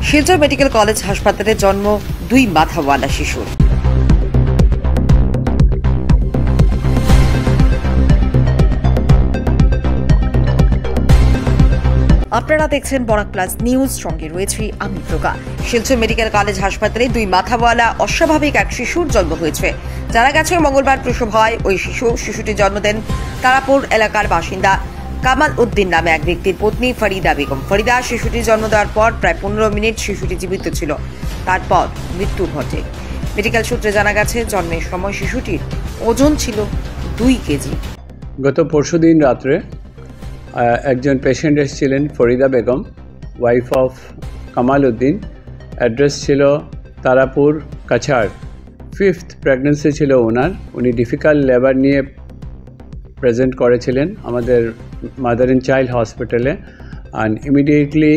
Silchar medical college হাসপাতালে জন্ম দুই মাথাওয়ালা শিশুর। আপনারা দেখছেন বরাক প্লাস নিউজ, সঙ্গে রয়েছে আমি প্রকা। শিলচর মেডিকেল কলেজ হাসপাতালে দুই মাথাওয়ালা অস্বাভাবিক এক শিশুর জন্ম হয়েছে। জানা গেছে মঙ্গলবার প্রসব হয় ওই শিশুটি জন্ম দেন তারাপুর এলাকার বাসিন্দা কামাল উদ্দিন নামে এক ব্যক্তির পত্নী ফরিদা বেগম। ফরিদা শিশুটির জন্ম দেওয়ার পর প্রায় 15 মিনিট শিশুটি জীবিত ছিল, তারপর মৃত্যু ঘটে। মেডিকেল সূত্রে জানা গেছে জন্মের সময় শিশুটির ওজন ছিল 2 কেজি। গত পরশুদিন রাত্রে একজন পেশেন্ট এসেছিলেন, Farida Begum, wife of Kamal Uddin. Address ছিল তারাপুর কাছাড়। 5th প্রেগনেন্সি ছিল ওনার। উনি ডিফিকাল্ট লেবার নিয়ে প্রেজেন্ট করেছিলেন আমাদের মাদার অ্যান্ড চাইল্ড হসপিটালে। অ্যান্ড ইমিডিয়েটলি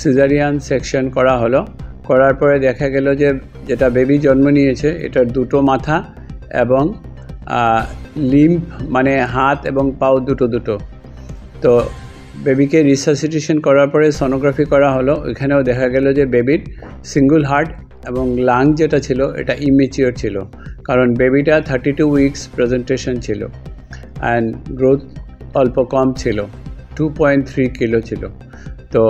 সিজারিয়ান সেকশন করা হলো। করার পরে দেখা গেল যে যেটা বেবি জন্ম নিয়েছে এটার দুটো মাথা এবং লিম্ব মানে হাত এবং পাও দুটো। তো বেবিকে রিসাসিটেশন করার পরে সোনোগ্রাফি করা হলো। ওইখানেও দেখা গেল যে বেবির সিঙ্গল হার্ট এবং লাং যেটা ছিল এটা ইমেচিওর ছিল, কারণ বেবিটা 32 উইকস প্রেজেন্টেশন ছিল অ্যান্ড গ্রোথ অল্প কম ছিল, 2.3 কিলো ছিল। তো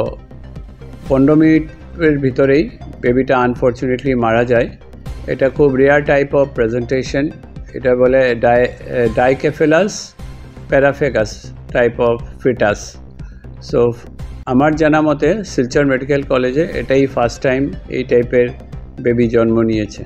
15 মিনিটের ভিতরেই বেবিটা আনফর্চুনেটলি মারা যায়। এটা খুব রেয়ার টাইপ অফ প্রেজেন্টেশন। এটা বলে ডাইকেফেলাস প্যারাফেগাস টাইপ অফ ফিটাস। সো আমার জানা মতে শিলচর মেডিকেল কলেজে এটাই ফার্স্ট টাইম এই টাইপের বেবি জন্ম নিয়েছে।